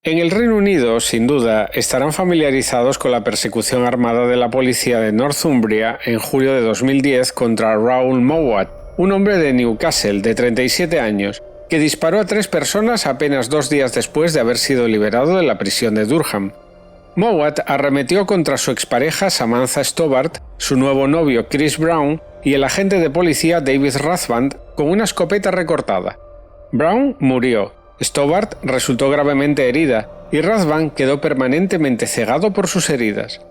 En el Reino Unido, sin duda, estarán familiarizados con la persecución armada de la policía de Northumbria en julio de 2010 contra Raoul Mowat, un hombre de Newcastle de 37 años, que disparó a 3 personas apenas 2 días después de haber sido liberado de la prisión de Durham. Mowat arremetió contra su expareja Samantha Stobart, su nuevo novio Chris Brown y el agente de policía David Rathband con una escopeta recortada. Brown murió. Stobart resultó gravemente herida y Rathband quedó permanentemente cegado por sus heridas.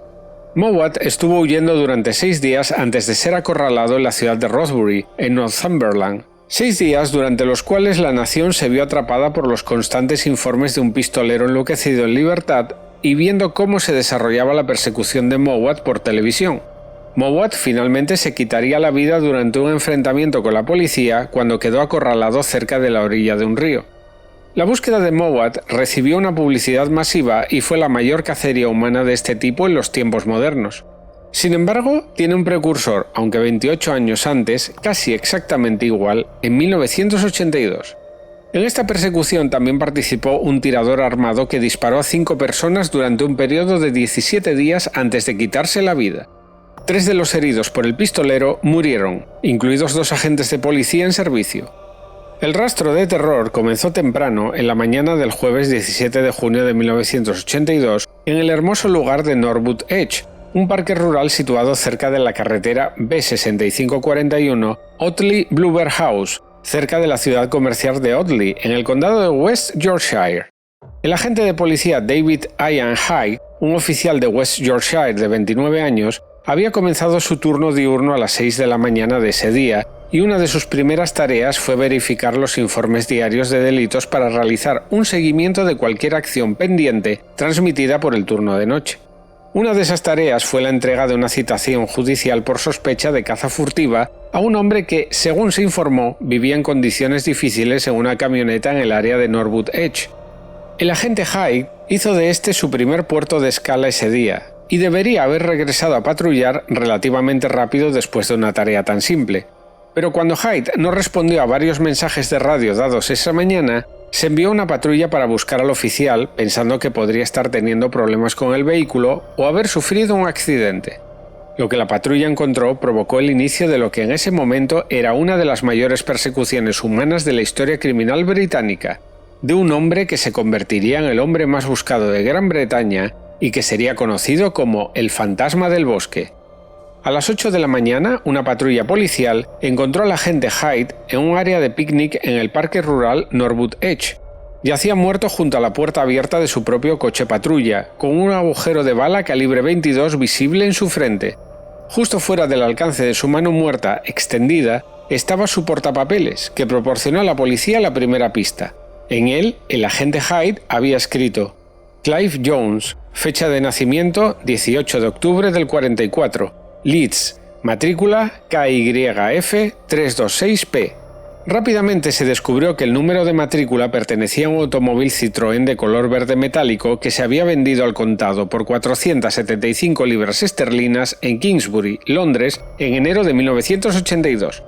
Mowat estuvo huyendo durante 6 días antes de ser acorralado en la ciudad de Rothbury, en Northumberland. 6 días durante los cuales la nación se vio atrapada por los constantes informes de un pistolero enloquecido en libertad y viendo cómo se desarrollaba la persecución de Mowat por televisión. Mowat finalmente se quitaría la vida durante un enfrentamiento con la policía cuando quedó acorralado cerca de la orilla de un río. La búsqueda de Mowat recibió una publicidad masiva y fue la mayor cacería humana de este tipo en los tiempos modernos. Sin embargo, tiene un precursor, aunque 28 años antes, casi exactamente igual, en 1982. En esta persecución también participó un tirador armado que disparó a 5 personas durante un periodo de 17 días antes de quitarse la vida. 3 de los heridos por el pistolero murieron, incluidos 2 agentes de policía en servicio. El rastro de terror comenzó temprano en la mañana del jueves 17 de junio de 1982 en el hermoso lugar de Norwood Edge, un parque rural situado cerca de la carretera B6541 Otley-Bluebird House, cerca de la ciudad comercial de Otley, en el condado de West Yorkshire. El agente de policía David Ian Hyde, un oficial de West Yorkshire de 29 años, había comenzado su turno diurno a las 6 de la mañana de ese día, y una de sus primeras tareas fue verificar los informes diarios de delitos para realizar un seguimiento de cualquier acción pendiente transmitida por el turno de noche. Una de esas tareas fue la entrega de una citación judicial por sospecha de caza furtiva a un hombre que, según se informó, vivía en condiciones difíciles en una camioneta en el área de Norwood Edge. El agente Hyde hizo de este su primer puerto de escala ese día, y debería haber regresado a patrullar relativamente rápido después de una tarea tan simple. Pero cuando Hyde no respondió a varios mensajes de radio dados esa mañana, se envió una patrulla para buscar al oficial pensando que podría estar teniendo problemas con el vehículo o haber sufrido un accidente. Lo que la patrulla encontró provocó el inicio de lo que en ese momento era una de las mayores persecuciones humanas de la historia criminal británica, de un hombre que se convertiría en el hombre más buscado de Gran Bretaña y que sería conocido como el fantasma del bosque. A las 8 de la mañana, una patrulla policial encontró al agente Hyde en un área de picnic en el parque rural Norwood Edge. Yacía muerto junto a la puerta abierta de su propio coche patrulla, con un agujero de bala calibre 22 visible en su frente. Justo fuera del alcance de su mano muerta extendida estaba su portapapeles, que proporcionó a la policía la primera pista. En él, el agente Hyde había escrito: Clive Jones, fecha de nacimiento 18 de octubre del 44. Leeds, matrícula KYF 326P. Rápidamente se descubrió que el número de matrícula pertenecía a un automóvil Citroën de color verde metálico que se había vendido al contado por 475 libras esterlinas en Kingsbury, Londres, en enero de 1982.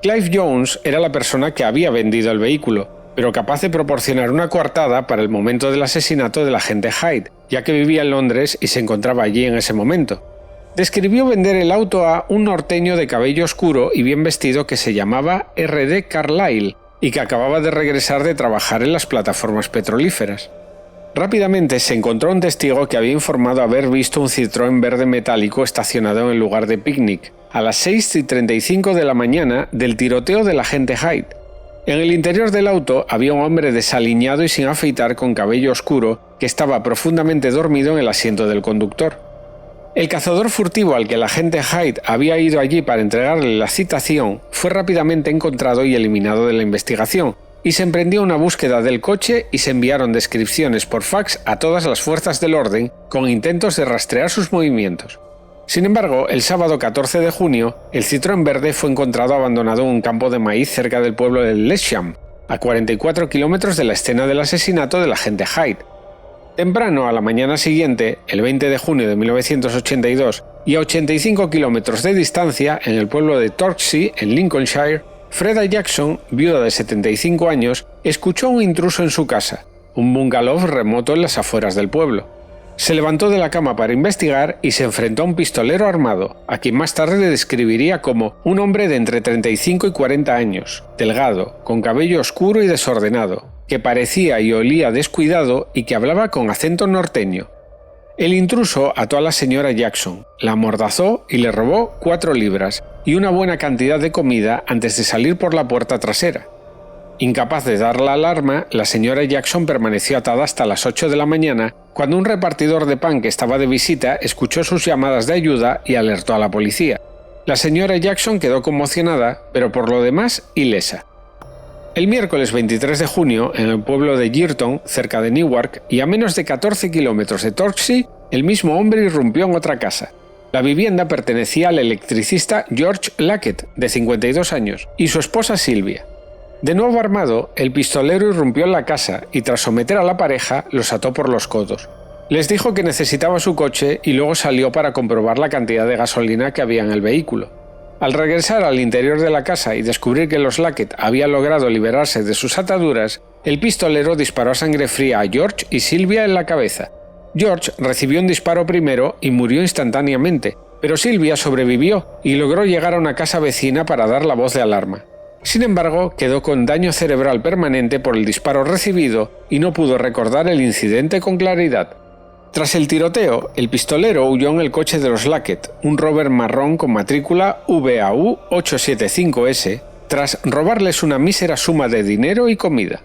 Clive Jones era la persona que había vendido el vehículo, pero capaz de proporcionar una coartada para el momento del asesinato del agente Hyde, ya que vivía en Londres y se encontraba allí en ese momento. Describió vender el auto a un norteño de cabello oscuro y bien vestido que se llamaba R.D. Carlyle y que acababa de regresar de trabajar en las plataformas petrolíferas. Rápidamente se encontró un testigo que había informado haber visto un Citroën verde metálico estacionado en el lugar de picnic a las 6:35 de la mañana del tiroteo del agente Hyde. En el interior del auto había un hombre desaliñado y sin afeitar con cabello oscuro que estaba profundamente dormido en el asiento del conductor. El cazador furtivo al que el agente Hyde había ido allí para entregarle la citación fue rápidamente encontrado y eliminado de la investigación, y se emprendió una búsqueda del coche y se enviaron descripciones por fax a todas las fuerzas del orden con intentos de rastrear sus movimientos. Sin embargo, el sábado 14 de junio, el Citroën verde fue encontrado abandonado en un campo de maíz cerca del pueblo de Lewisham, a 44 kilómetros de la escena del asesinato del agente Hyde. Temprano a la mañana siguiente, el 20 de junio de 1982, y a 85 kilómetros de distancia, en el pueblo de Torksey, en Lincolnshire, Freda Jackson, viuda de 75 años, escuchó a un intruso en su casa. un bungalow remoto en las afueras del pueblo. Se levantó de la cama para investigar y se enfrentó a un pistolero armado, a quien más tarde le describiría como un hombre de entre 35 y 40 años, delgado, con cabello oscuro y desordenado, que parecía y olía descuidado y que hablaba con acento norteño. El intruso ató a la señora Jackson, la amordazó y le robó 4 libras y una buena cantidad de comida antes de salir por la puerta trasera. Incapaz de dar la alarma, la señora Jackson permaneció atada hasta las 8 de la mañana, cuando un repartidor de pan que estaba de visita escuchó sus llamadas de ayuda y alertó a la policía. La señora Jackson quedó conmocionada, pero por lo demás ilesa. El miércoles 23 de junio, en el pueblo de Girton, cerca de Newark, y a menos de 14 kilómetros de Torksey, el mismo hombre irrumpió en otra casa. La vivienda pertenecía al electricista George Lackett, de 52 años, y su esposa Sylvia. De nuevo armado, el pistolero irrumpió en la casa y tras someter a la pareja, los ató por los codos. Les dijo que necesitaba su coche y luego salió para comprobar la cantidad de gasolina que había en el vehículo. Al regresar al interior de la casa y descubrir que los Lackett habían logrado liberarse de sus ataduras, el pistolero disparó a sangre fría a George y Sylvia en la cabeza. George recibió un disparo primero y murió instantáneamente, pero Sylvia sobrevivió y logró llegar a una casa vecina para dar la voz de alarma. Sin embargo, quedó con daño cerebral permanente por el disparo recibido y no pudo recordar el incidente con claridad. Tras el tiroteo, el pistolero huyó en el coche de los Lackett, un Rover marrón con matrícula VAU 875S, tras robarles una mísera suma de dinero y comida.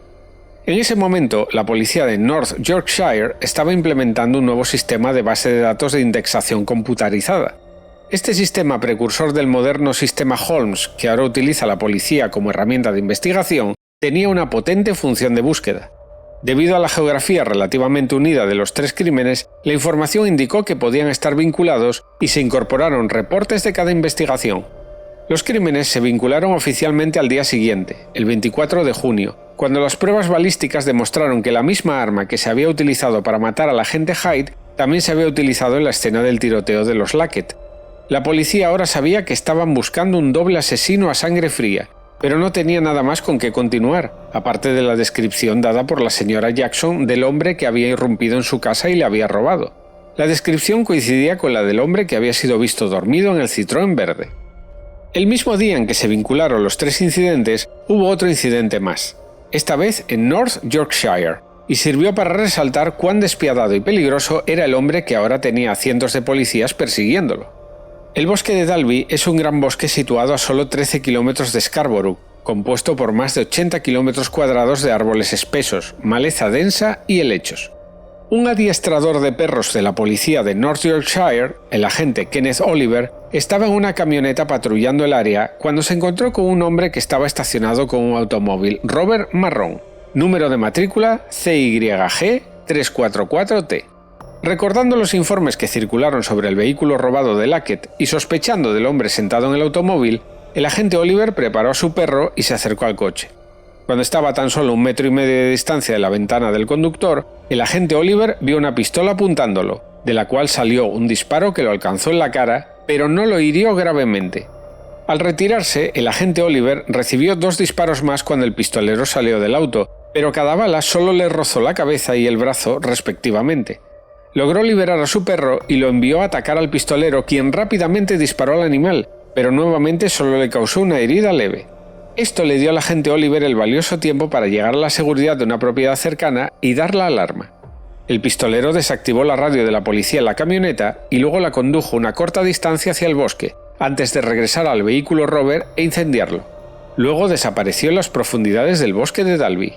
En ese momento, la policía de North Yorkshire estaba implementando un nuevo sistema de base de datos de indexación computarizada. Este sistema, precursor del moderno sistema Holmes que ahora utiliza la policía como herramienta de investigación, tenía una potente función de búsqueda. Debido a la geografía relativamente unida de los 3 crímenes, la información indicó que podían estar vinculados y se incorporaron reportes de cada investigación. Los crímenes se vincularon oficialmente al día siguiente, el 24 de junio, cuando las pruebas balísticas demostraron que la misma arma que se había utilizado para matar al agente Hyde también se había utilizado en la escena del tiroteo de los Lackett. La policía ahora sabía que estaban buscando un doble asesino a sangre fría, pero no tenía nada más con qué continuar, aparte de la descripción dada por la señora Jackson del hombre que había irrumpido en su casa y le había robado. La descripción coincidía con la del hombre que había sido visto dormido en el Citroën verde. El mismo día en que se vincularon los 3 incidentes, hubo otro incidente más, esta vez en North Yorkshire, y sirvió para resaltar cuán despiadado y peligroso era el hombre que ahora tenía a cientos de policías persiguiéndolo. El bosque de Dalby es un gran bosque situado a solo 13 kilómetros de Scarborough, compuesto por más de 80 kilómetros cuadrados de árboles espesos, maleza densa y helechos. Un adiestrador de perros de la policía de North Yorkshire, el agente Kenneth Oliver, estaba en una camioneta patrullando el área cuando se encontró con un hombre que estaba estacionado con un automóvil Rover marrón, número de matrícula CYG 344T. Recordando los informes que circularon sobre el vehículo robado de Lackett y sospechando del hombre sentado en el automóvil, el agente Oliver preparó a su perro y se acercó al coche. Cuando estaba a tan solo 1,5 metros de distancia de la ventana del conductor, el agente Oliver vio una pistola apuntándolo, de la cual salió un disparo que lo alcanzó en la cara, pero no lo hirió gravemente. Al retirarse, el agente Oliver recibió 2 disparos más cuando el pistolero salió del auto, pero cada bala solo le rozó la cabeza y el brazo respectivamente. Logró liberar a su perro y lo envió a atacar al pistolero, quien rápidamente disparó al animal, pero nuevamente solo le causó una herida leve. Esto le dio al agente Oliver el valioso tiempo para llegar a la seguridad de una propiedad cercana y dar la alarma. El pistolero desactivó la radio de la policía en la camioneta y luego la condujo una corta distancia hacia el bosque, antes de regresar al vehículo Rover e incendiarlo. Luego desapareció en las profundidades del bosque de Dalby.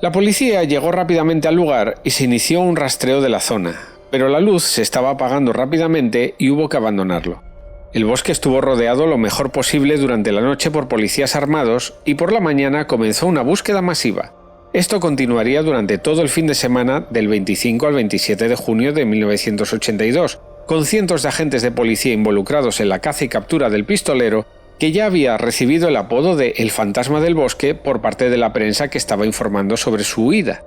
La policía llegó rápidamente al lugar y se inició un rastreo de la zona, pero la luz se estaba apagando rápidamente y hubo que abandonarlo. El bosque estuvo rodeado lo mejor posible durante la noche por policías armados y por la mañana comenzó una búsqueda masiva. Esto continuaría durante todo el fin de semana del 25 al 27 de junio de 1982, con cientos de agentes de policía involucrados en la caza y captura del pistolero, que ya había recibido el apodo de El Fantasma del Bosque por parte de la prensa que estaba informando sobre su huida.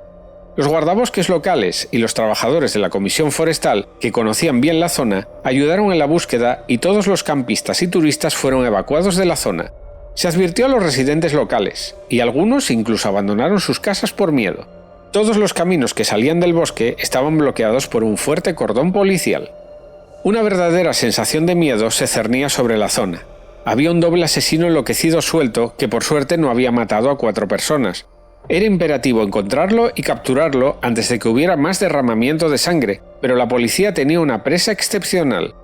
Los guardabosques locales y los trabajadores de la Comisión Forestal, que conocían bien la zona, ayudaron en la búsqueda y todos los campistas y turistas fueron evacuados de la zona. Se advirtió a los residentes locales, y algunos incluso abandonaron sus casas por miedo. Todos los caminos que salían del bosque estaban bloqueados por un fuerte cordón policial. Una verdadera sensación de miedo se cernía sobre la zona. Había un doble asesino enloquecido suelto que por suerte no había matado a 4 personas. Era imperativo encontrarlo y capturarlo antes de que hubiera más derramamiento de sangre, pero la policía tenía una presa excepcional.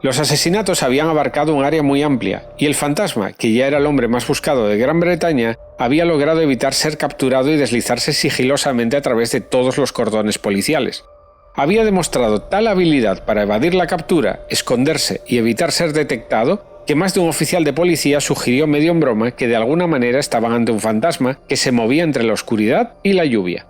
Los asesinatos habían abarcado un área muy amplia, y el fantasma, que ya era el hombre más buscado de Gran Bretaña, había logrado evitar ser capturado y deslizarse sigilosamente a través de todos los cordones policiales. Había demostrado tal habilidad para evadir la captura, esconderse y evitar ser detectado, que más de un oficial de policía sugirió medio en broma que de alguna manera estaban ante un fantasma que se movía entre la oscuridad y la lluvia.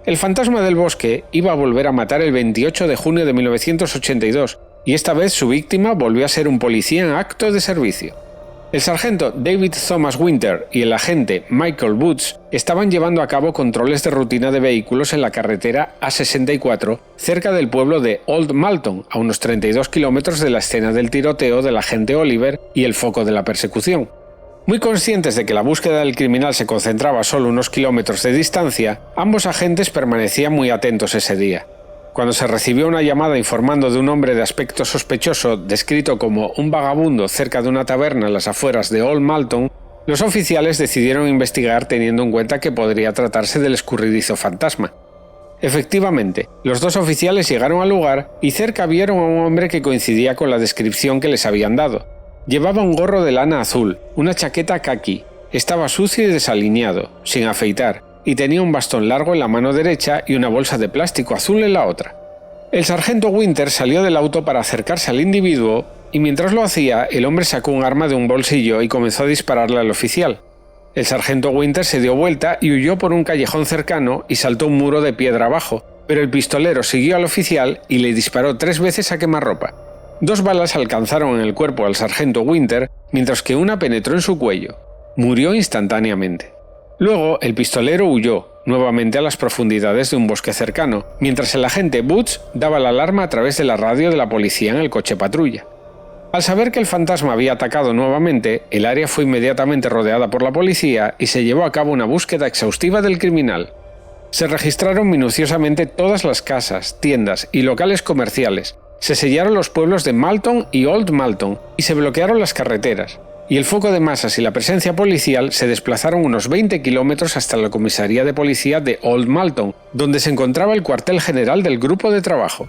El fantasma del bosque iba a volver a matar el 28 de junio de 1982, y esta vez su víctima volvió a ser un policía en acto de servicio. El sargento David Thomas Winter y el agente Michael Woods estaban llevando a cabo controles de rutina de vehículos en la carretera A64 cerca del pueblo de Old Malton, a unos 32 kilómetros de la escena del tiroteo del agente Oliver y el foco de la persecución. Muy conscientes de que la búsqueda del criminal se concentraba a solo unos kilómetros de distancia, ambos agentes permanecían muy atentos ese día. Cuando se recibió una llamada informando de un hombre de aspecto sospechoso descrito como un vagabundo cerca de una taberna en las afueras de Old Malton, los oficiales decidieron investigar teniendo en cuenta que podría tratarse del escurridizo fantasma. Efectivamente, los 2 oficiales llegaron al lugar y cerca vieron a un hombre que coincidía con la descripción que les habían dado. Llevaba un gorro de lana azul, una chaqueta caqui, estaba sucio y desaliñado, sin afeitar, y tenía un bastón largo en la mano derecha y una bolsa de plástico azul en la otra. El sargento Winter salió del auto para acercarse al individuo y mientras lo hacía, el hombre sacó un arma de un bolsillo y comenzó a dispararle al oficial. El sargento Winter se dio vuelta y huyó por un callejón cercano y saltó un muro de piedra abajo, pero el pistolero siguió al oficial y le disparó 3 veces a quemarropa. 2 balas alcanzaron en el cuerpo al sargento Winter, mientras que una penetró en su cuello. Murió instantáneamente. Luego, el pistolero huyó, nuevamente a las profundidades de un bosque cercano, mientras el agente Woods daba la alarma a través de la radio de la policía en el coche patrulla. Al saber que el fantasma había atacado nuevamente, el área fue inmediatamente rodeada por la policía y se llevó a cabo una búsqueda exhaustiva del criminal. Se registraron minuciosamente todas las casas, tiendas y locales comerciales, se sellaron los pueblos de Malton y Old Malton y se bloquearon las carreteras. Y el foco de masas y la presencia policial se desplazaron unos 20 kilómetros hasta la comisaría de policía de Old Malton, donde se encontraba el cuartel general del grupo de trabajo.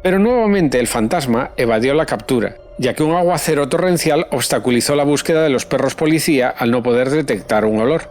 Pero nuevamente el fantasma evadió la captura, ya que un aguacero torrencial obstaculizó la búsqueda de los perros policía al no poder detectar un olor.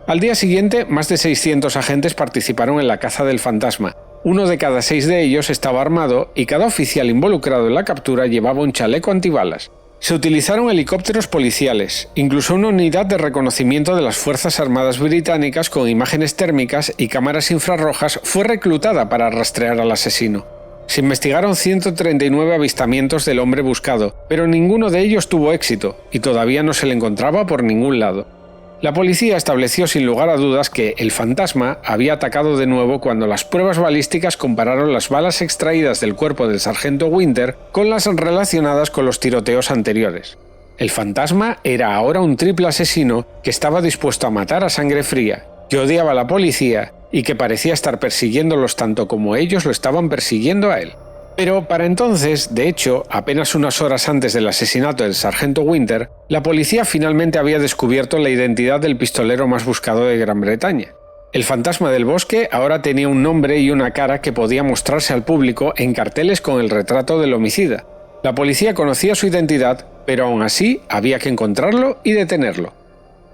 Al día siguiente, más de 600 agentes participaron en la caza del fantasma. 1 de cada 6 de ellos estaba armado y cada oficial involucrado en la captura llevaba un chaleco antibalas. Se utilizaron helicópteros policiales, incluso una unidad de reconocimiento de las Fuerzas Armadas británicas con imágenes térmicas y cámaras infrarrojas fue reclutada para rastrear al asesino. Se investigaron 139 avistamientos del hombre buscado, pero ninguno de ellos tuvo éxito y todavía no se le encontraba por ningún lado. La policía estableció sin lugar a dudas que el fantasma había atacado de nuevo cuando las pruebas balísticas compararon las balas extraídas del cuerpo del sargento Winter con las relacionadas con los tiroteos anteriores. El fantasma era ahora un triple asesino que estaba dispuesto a matar a sangre fría, que odiaba a la policía y que parecía estar persiguiéndolos tanto como ellos lo estaban persiguiendo a él. Pero para entonces, de hecho, apenas unas horas antes del asesinato del sargento Winter, la policía finalmente había descubierto la identidad del pistolero más buscado de Gran Bretaña. El fantasma del bosque ahora tenía un nombre y una cara que podía mostrarse al público en carteles con el retrato del homicida. La policía conocía su identidad, pero aún así había que encontrarlo y detenerlo.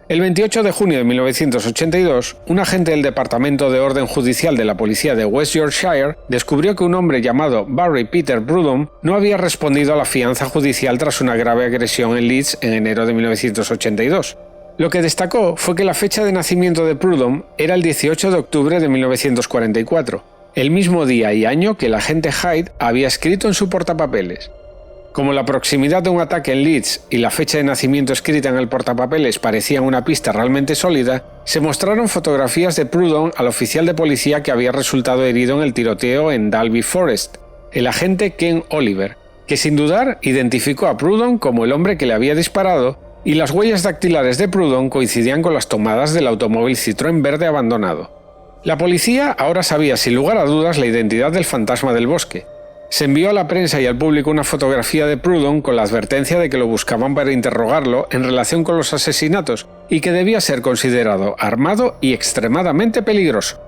El 28 de junio de 1982, un agente del Departamento de Orden Judicial de la Policía de West Yorkshire descubrió que un hombre llamado Barry Peter Prudhomme no había respondido a la fianza judicial tras una grave agresión en Leeds en enero de 1982. Lo que destacó fue que la fecha de nacimiento de Prudhomme era el 18 de octubre de 1944, el mismo día y año que el agente Hyde había escrito en su portapapeles. Como la proximidad de un ataque en Leeds y la fecha de nacimiento escrita en el portapapeles parecían una pista realmente sólida, se mostraron fotografías de Prudhomme al oficial de policía que había resultado herido en el tiroteo en Dalby Forest, el agente Ken Oliver, que sin dudar identificó a Prudhomme como el hombre que le había disparado, y las huellas dactilares de Prudhomme coincidían con las tomadas del automóvil Citroën verde abandonado. La policía ahora sabía sin lugar a dudas la identidad del fantasma del bosque. Se envió a la prensa y al público una fotografía de Proudhon con la advertencia de que lo buscaban para interrogarlo en relación con los asesinatos y que debía ser considerado armado y extremadamente peligroso.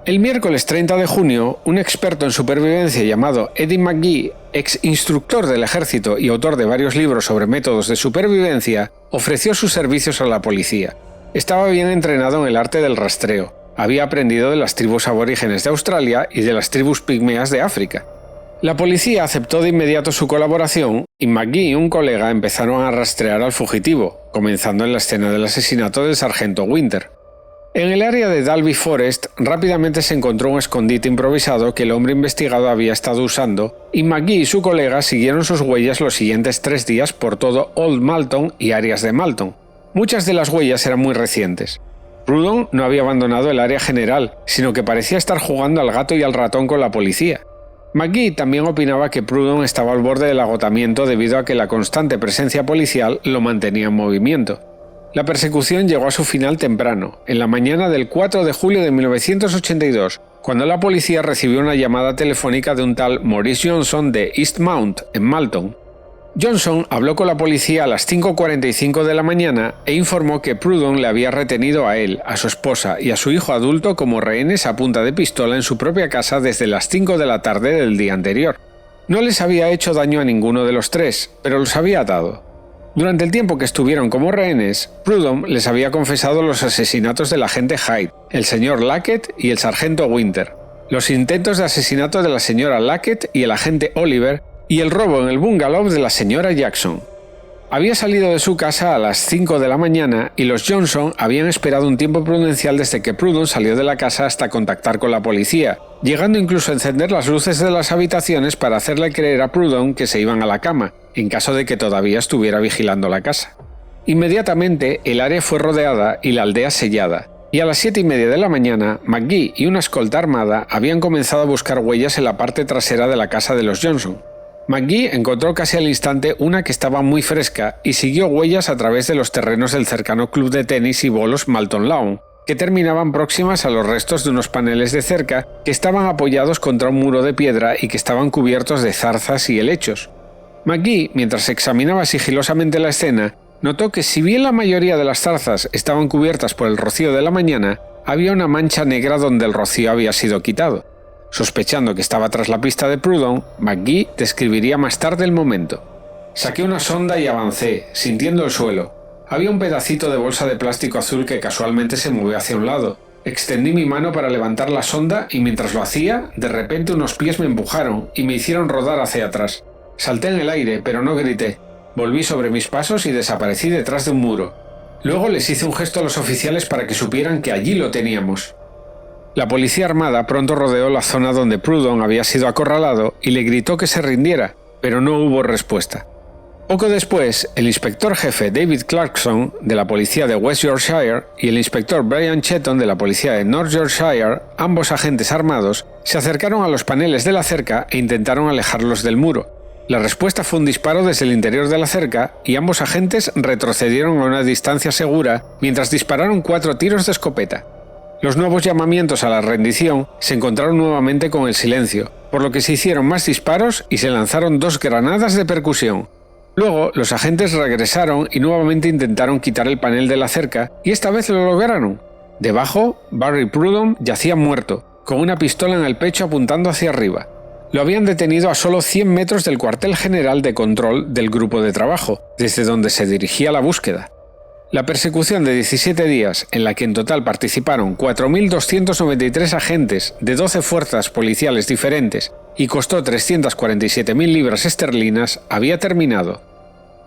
El miércoles 30 de junio, un experto en supervivencia llamado Eddie McGee, ex instructor del ejército y autor de varios libros sobre métodos de supervivencia, ofreció sus servicios a la policía. Estaba bien entrenado en el arte del rastreo. Había aprendido de las tribus aborígenes de Australia y de las tribus pigmeas de África. La policía aceptó de inmediato su colaboración y McGee y un colega empezaron a rastrear al fugitivo, comenzando en la escena del asesinato del sargento Winter. En el área de Dalby Forest rápidamente se encontró un escondite improvisado que el hombre investigado había estado usando y McGee y su colega siguieron sus huellas los siguientes 3 días por todo Old Malton y áreas de Malton. Muchas de las huellas eran muy recientes. Proudhon no había abandonado el área general, sino que parecía estar jugando al gato y al ratón con la policía. McGee también opinaba que Proudhon estaba al borde del agotamiento debido a que la constante presencia policial lo mantenía en movimiento. La persecución llegó a su final temprano, en la mañana del 4 de julio de 1982, cuando la policía recibió una llamada telefónica de un tal Maurice Johnson de Eastmount, en Malton. Johnson habló con la policía a las 5:45 de la mañana e informó que Proudhon le había retenido a él, a su esposa y a su hijo adulto como rehenes a punta de pistola en su propia casa desde las 5 de la tarde del día anterior. No les había hecho daño a ninguno de los 3, pero los había atado. Durante el tiempo que estuvieron como rehenes, Proudhon les había confesado los asesinatos del agente Hyde, el señor Lackett y el sargento Winter, los intentos de asesinato de la señora Lackett y el agente Oliver y el robo en el bungalow de la señora Jackson. Había salido de su casa a las 5 de la mañana y los Johnson habían esperado un tiempo prudencial desde que Proudhon salió de la casa hasta contactar con la policía, llegando incluso a encender las luces de las habitaciones para hacerle creer a Proudhon que se iban a la cama, en caso de que todavía estuviera vigilando la casa. Inmediatamente el área fue rodeada y la aldea sellada, y a las 7:30 de la mañana, McGee y una escolta armada habían comenzado a buscar huellas en la parte trasera de la casa de los Johnson. McGee encontró casi al instante una que estaba muy fresca y siguió huellas a través de los terrenos del cercano club de tenis y bolos Malton Lawn, que terminaban próximas a los restos de unos paneles de cerca que estaban apoyados contra un muro de piedra y que estaban cubiertos de zarzas y helechos. McGee, mientras examinaba sigilosamente la escena, notó que si bien la mayoría de las zarzas estaban cubiertas por el rocío de la mañana, había una mancha negra donde el rocío había sido quitado. Sospechando que estaba tras la pista de Proudhon, McGee describiría más tarde el momento. Saqué una sonda y avancé, sintiendo el suelo. Había un pedacito de bolsa de plástico azul que casualmente se movió hacia un lado. Extendí mi mano para levantar la sonda y mientras lo hacía, de repente unos pies me empujaron y me hicieron rodar hacia atrás. Salté en el aire, pero no grité. Volví sobre mis pasos y desaparecí detrás de un muro. Luego les hice un gesto a los oficiales para que supieran que allí lo teníamos. La policía armada pronto rodeó la zona donde Proudhon había sido acorralado y le gritó que se rindiera, pero no hubo respuesta. Poco después, el inspector jefe David Clarkson, de la policía de West Yorkshire, y el inspector Brian Chetton, de la policía de North Yorkshire, ambos agentes armados, se acercaron a los paneles de la cerca e intentaron alejarlos del muro. La respuesta fue un disparo desde el interior de la cerca y ambos agentes retrocedieron a una distancia segura mientras dispararon 4 tiros de escopeta. Los nuevos llamamientos a la rendición se encontraron nuevamente con el silencio, por lo que se hicieron más disparos y se lanzaron 2 granadas de percusión. Luego, los agentes regresaron y nuevamente intentaron quitar el panel de la cerca y esta vez lo lograron. Debajo, Barry Proudhon yacía muerto, con una pistola en el pecho apuntando hacia arriba. Lo habían detenido a solo 100 metros del cuartel general de control del grupo de trabajo, desde donde se dirigía la búsqueda. La persecución de 17 días, en la que en total participaron 4.293 agentes de 12 fuerzas policiales diferentes y costó 347.000 libras esterlinas, había terminado.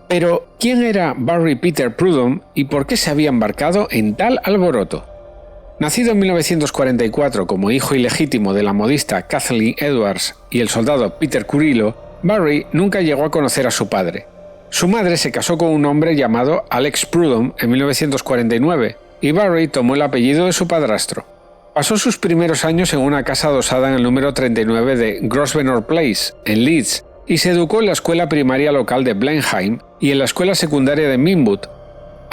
Pero, ¿quién era Barry Peter Proudhon y por qué se había embarcado en tal alboroto? Nacido en 1944 como hijo ilegítimo de la modista Kathleen Edwards y el soldado Peter Curillo, Barry nunca llegó a conocer a su padre. Su madre se casó con un hombre llamado Alex Proudhon en 1949 y Barry tomó el apellido de su padrastro. Pasó sus primeros años en una casa adosada en el número 39 de Grosvenor Place, en Leeds, y se educó en la escuela primaria local de Blenheim y en la escuela secundaria de Minwood.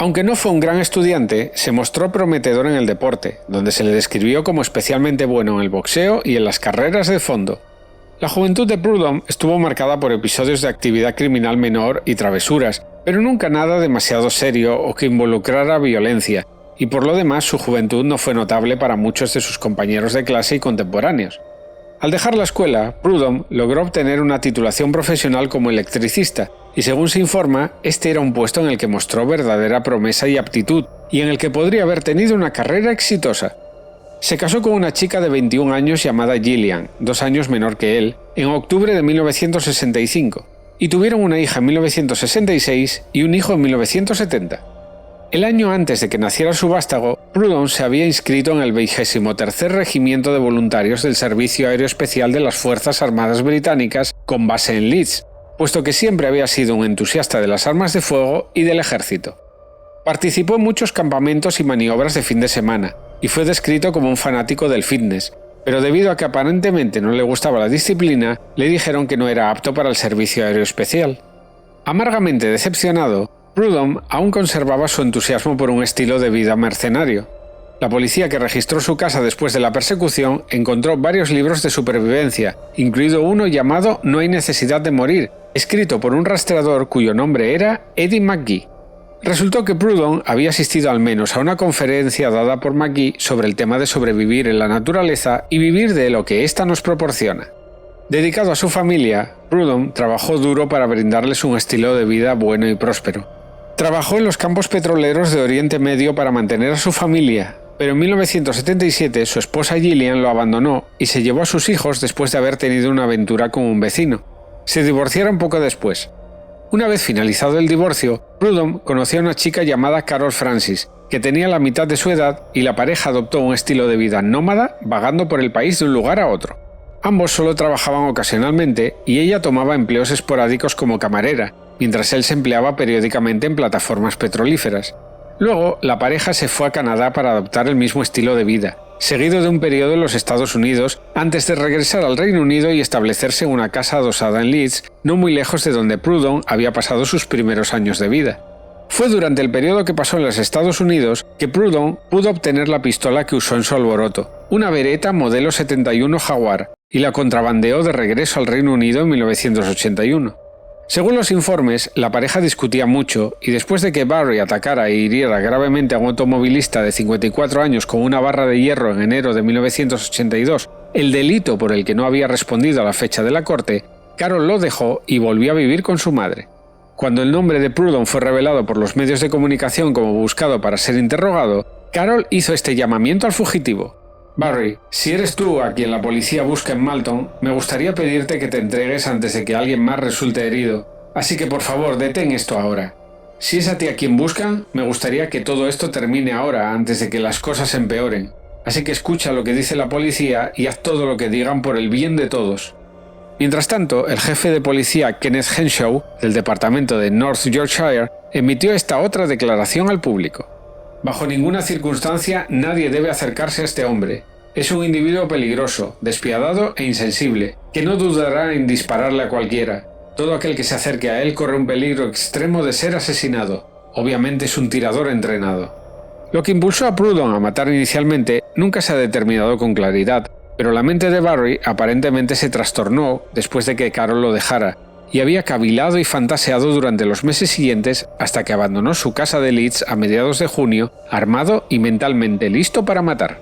Aunque no fue un gran estudiante, se mostró prometedor en el deporte, donde se le describió como especialmente bueno en el boxeo y en las carreras de fondo. La juventud de Prudhomme estuvo marcada por episodios de actividad criminal menor y travesuras, pero nunca nada demasiado serio o que involucrara violencia, y por lo demás su juventud no fue notable para muchos de sus compañeros de clase y contemporáneos. Al dejar la escuela, Prudhomme logró obtener una titulación profesional como electricista, y según se informa, este era un puesto en el que mostró verdadera promesa y aptitud, y en el que podría haber tenido una carrera exitosa. Se casó con una chica de 21 años llamada Gillian, 2 años menor que él, en octubre de 1965, y tuvieron una hija en 1966 y un hijo en 1970. El año antes de que naciera su vástago, Prudhomme se había inscrito en el 23º Regimiento de Voluntarios del Servicio Aéreo Especial de las Fuerzas Armadas Británicas con base en Leeds, puesto que siempre había sido un entusiasta de las armas de fuego y del ejército. Participó en muchos campamentos y maniobras de fin de semana, y fue descrito como un fanático del fitness, pero debido a que aparentemente no le gustaba la disciplina, le dijeron que no era apto para el servicio aéreo especial. Amargamente decepcionado, Prudhomme aún conservaba su entusiasmo por un estilo de vida mercenario. La policía que registró su casa después de la persecución encontró varios libros de supervivencia, incluido uno llamado No hay necesidad de morir, escrito por un rastreador cuyo nombre era Eddie McGee. Resultó que Prudhomme había asistido al menos a una conferencia dada por McGee sobre el tema de sobrevivir en la naturaleza y vivir de lo que ésta nos proporciona. Dedicado a su familia, Prudhomme trabajó duro para brindarles un estilo de vida bueno y próspero. Trabajó en los campos petroleros de Oriente Medio para mantener a su familia, pero en 1977 su esposa Gillian lo abandonó y se llevó a sus hijos después de haber tenido una aventura con un vecino. Se divorciaron poco después. Una vez finalizado el divorcio, Prudhomme conoció a una chica llamada Carol Francis, que tenía la mitad de su edad, y la pareja adoptó un estilo de vida nómada vagando por el país de un lugar a otro. Ambos solo trabajaban ocasionalmente y ella tomaba empleos esporádicos como camarera, mientras él se empleaba periódicamente en plataformas petrolíferas. Luego, la pareja se fue a Canadá para adoptar el mismo estilo de vida, seguido de un periodo en los Estados Unidos, antes de regresar al Reino Unido y establecerse en una casa adosada en Leeds, no muy lejos de donde Prudhomme había pasado sus primeros años de vida. Fue durante el periodo que pasó en los Estados Unidos que Prudhomme pudo obtener la pistola que usó en su alboroto, una Beretta modelo 71 Jaguar, y la contrabandeó de regreso al Reino Unido en 1981. Según los informes, la pareja discutía mucho y después de que Barry atacara e hiriera gravemente a un automovilista de 54 años con una barra de hierro en enero de 1982, el delito por el que no había respondido a la fecha de la corte, Carol lo dejó y volvió a vivir con su madre. Cuando el nombre de Prudhomme fue revelado por los medios de comunicación como buscado para ser interrogado, Carol hizo este llamamiento al fugitivo. Barry, si eres tú a quien la policía busca en Malton, me gustaría pedirte que te entregues antes de que alguien más resulte herido. Así que por favor, detén esto ahora. Si es a ti a quien buscan, me gustaría que todo esto termine ahora antes de que las cosas empeoren. Así que escucha lo que dice la policía y haz todo lo que digan por el bien de todos. Mientras tanto, el jefe de policía Kenneth Henshaw, del departamento de North Yorkshire, emitió esta otra declaración al público. Bajo ninguna circunstancia nadie debe acercarse a este hombre. Es un individuo peligroso, despiadado e insensible, que no dudará en dispararle a cualquiera. Todo aquel que se acerque a él corre un peligro extremo de ser asesinado. Obviamente es un tirador entrenado. Lo que impulsó a Prudhomme a matar inicialmente nunca se ha determinado con claridad, pero la mente de Barry aparentemente se trastornó después de que Carol lo dejara, y había cavilado y fantaseado durante los meses siguientes hasta que abandonó su casa de Leeds a mediados de junio, armado y mentalmente listo para matar.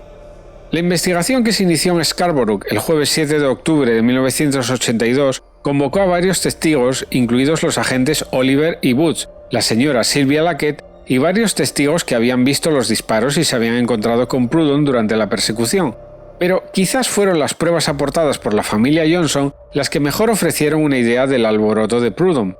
La investigación que se inició en Scarborough el jueves 7 de octubre de 1982 convocó a varios testigos, incluidos los agentes Oliver y Woods, la señora Sylvia Lackett y varios testigos que habían visto los disparos y se habían encontrado con Prudhomme durante la persecución. Pero quizás fueron las pruebas aportadas por la familia Johnson las que mejor ofrecieron una idea del alboroto de Prudhomme.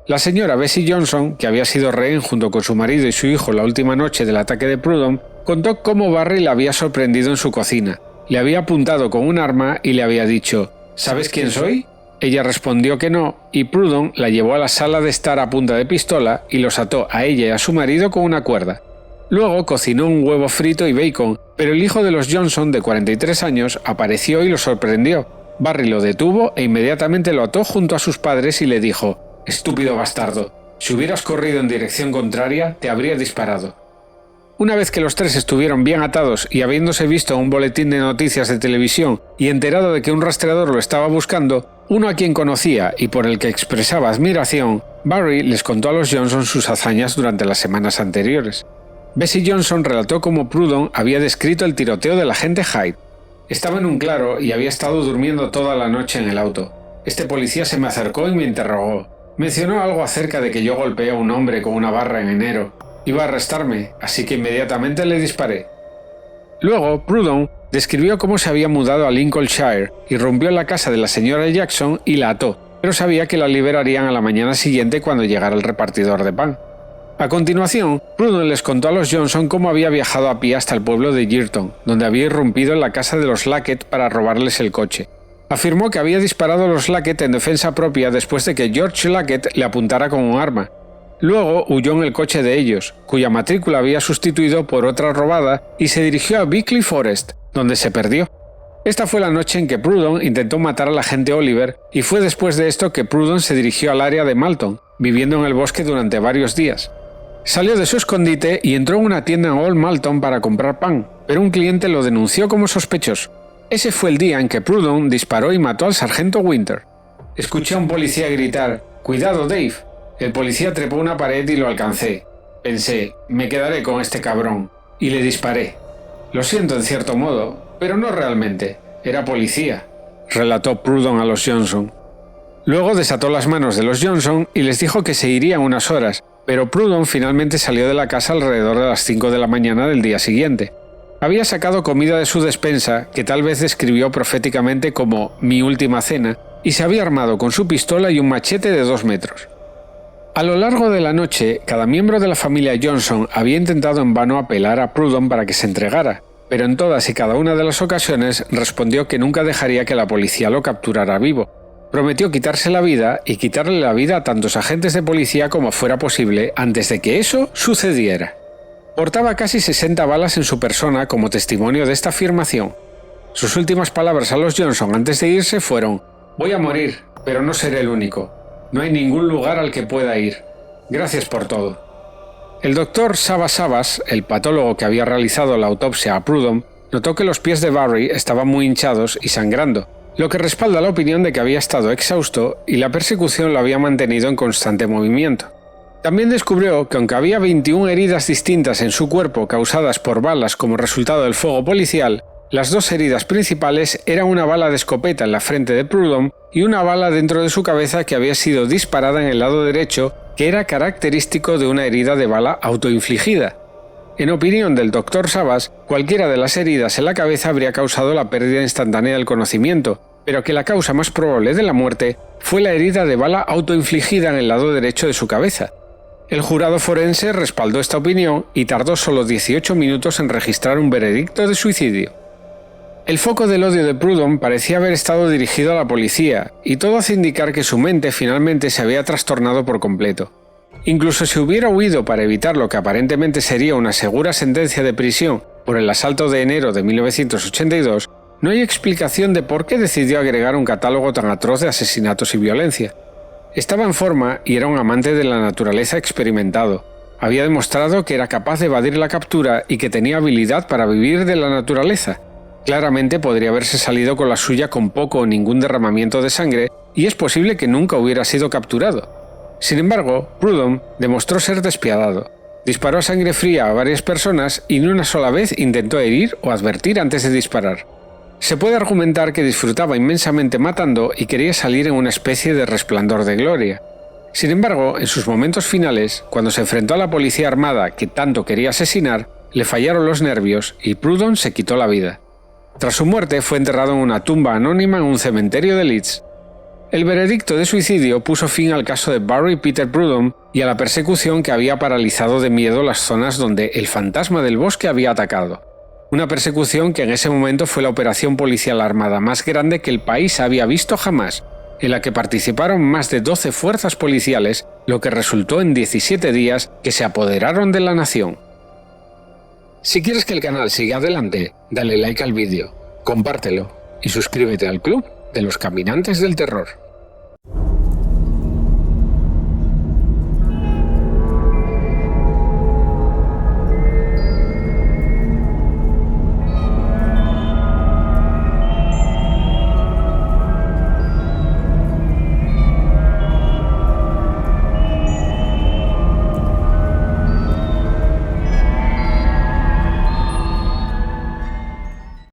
La señora Bessie Johnson, que había sido rehén junto con su marido y su hijo la última noche del ataque de Prudhomme, contó cómo Barry la había sorprendido en su cocina. Le había apuntado con un arma y le había dicho «¿Sabes quién soy?». Ella respondió que no, y Prudhomme la llevó a la sala de estar a punta de pistola y los ató a ella y a su marido con una cuerda. Luego cocinó un huevo frito y bacon, pero el hijo de los Johnson, de 43 años, apareció y lo sorprendió. Barry lo detuvo e inmediatamente lo ató junto a sus padres y le dijo «Estúpido bastardo, Si hubieras corrido en dirección contraria, te habría disparado. Una vez que los tres estuvieron bien atados y habiéndose visto un boletín de noticias de televisión y enterado de que un rastreador lo estaba buscando, uno a quien conocía y por el que expresaba admiración, Barry les contó a los Johnson sus hazañas durante las semanas anteriores. Bessie Johnson relató cómo Prudhomme había descrito el tiroteo del agente Hyde. Estaba en un claro y había estado durmiendo toda la noche en el auto. Este policía se me acercó y me interrogó. Mencionó algo acerca de que yo golpeé a un hombre con una barra en enero. Iba a arrestarme, así que inmediatamente le disparé. Luego, Prudhomme describió cómo se había mudado a Lincolnshire, irrumpió en la casa de la señora Jackson y la ató, pero sabía que la liberarían a la mañana siguiente cuando llegara el repartidor de pan. A continuación, Prudhomme les contó a los Johnson cómo había viajado a pie hasta el pueblo de Girton, donde había irrumpido en la casa de los Lackett para robarles el coche. Afirmó que había disparado a los Lackett en defensa propia después de que George Lackett le apuntara con un arma. Luego huyó en el coche de ellos, cuya matrícula había sustituido por otra robada, y se dirigió a Bickley Forest, donde se perdió. Esta fue la noche en que Prudhomme intentó matar al agente Oliver, y fue después de esto que Prudhomme se dirigió al área de Malton, viviendo en el bosque durante varios días. Salió de su escondite y entró en una tienda en Old Malton para comprar pan, pero un cliente lo denunció como sospechoso. Ese fue el día en que Prudhomme disparó y mató al sargento Winter. Escuché a un policía gritar: «¡Cuidado, Dave!». El policía trepó una pared y lo alcancé. Pensé, me quedaré con este cabrón, y le disparé. Lo siento en cierto modo, pero no realmente. Era policía, relató Prudhomme a los Johnson. Luego desató las manos de los Johnson y les dijo que se irían unas horas, pero Prudhomme finalmente salió de la casa alrededor de las 5 de la mañana del día siguiente. Había sacado comida de su despensa, que tal vez describió proféticamente como «mi última cena», y se había armado con su pistola y un machete de 2 metros. A lo largo de la noche, cada miembro de la familia Johnson había intentado en vano apelar a Prudhomme para que se entregara, pero en todas y cada una de las ocasiones respondió que nunca dejaría que la policía lo capturara vivo. Prometió quitarse la vida y quitarle la vida a tantos agentes de policía como fuera posible antes de que eso sucediera. Portaba casi 60 balas en su persona como testimonio de esta afirmación. Sus últimas palabras a los Johnson antes de irse fueron: «Voy a morir, pero no seré el único. No hay ningún lugar al que pueda ir. Gracias por todo». El doctor Sabas, el patólogo que había realizado la autopsia a Prudhomme, notó que los pies de Barry estaban muy hinchados y sangrando, lo que respalda la opinión de que había estado exhausto y la persecución lo había mantenido en constante movimiento. También descubrió que aunque había 21 heridas distintas en su cuerpo causadas por balas como resultado del fuego policial, las dos heridas principales eran una bala de escopeta en la frente de Prudhomme y una bala dentro de su cabeza que había sido disparada en el lado derecho, que era característico de una herida de bala autoinfligida. En opinión del Dr. Sabas, cualquiera de las heridas en la cabeza habría causado la pérdida instantánea del conocimiento, pero que la causa más probable de la muerte fue la herida de bala autoinfligida en el lado derecho de su cabeza. El jurado forense respaldó esta opinión y tardó solo 18 minutos en registrar un veredicto de suicidio. El foco del odio de Prudhomme parecía haber estado dirigido a la policía, y todo hace indicar que su mente finalmente se había trastornado por completo. Incluso si hubiera huido para evitar lo que aparentemente sería una segura sentencia de prisión por el asalto de enero de 1982, no hay explicación de por qué decidió agregar un catálogo tan atroz de asesinatos y violencia. Estaba en forma y era un amante de la naturaleza experimentado. Había demostrado que era capaz de evadir la captura y que tenía habilidad para vivir de la naturaleza. Claramente podría haberse salido con la suya con poco o ningún derramamiento de sangre, y es posible que nunca hubiera sido capturado. Sin embargo, Prudhomme demostró ser despiadado. Disparó a sangre fría a varias personas y ni una sola vez intentó herir o advertir antes de disparar. Se puede argumentar que disfrutaba inmensamente matando y quería salir en una especie de resplandor de gloria. Sin embargo, en sus momentos finales, cuando se enfrentó a la policía armada que tanto quería asesinar, le fallaron los nervios y Prudhomme se quitó la vida. Tras su muerte fue enterrado en una tumba anónima en un cementerio de Leeds. El veredicto de suicidio puso fin al caso de Barry Peter Prudhomme y a la persecución que había paralizado de miedo las zonas donde el fantasma del bosque había atacado. Una persecución que en ese momento fue la operación policial armada más grande que el país había visto jamás, en la que participaron más de 12 fuerzas policiales, lo que resultó en 17 días que se apoderaron de la nación. Si quieres que el canal siga adelante, dale like al vídeo, compártelo y suscríbete al Club de los Caminantes del Terror.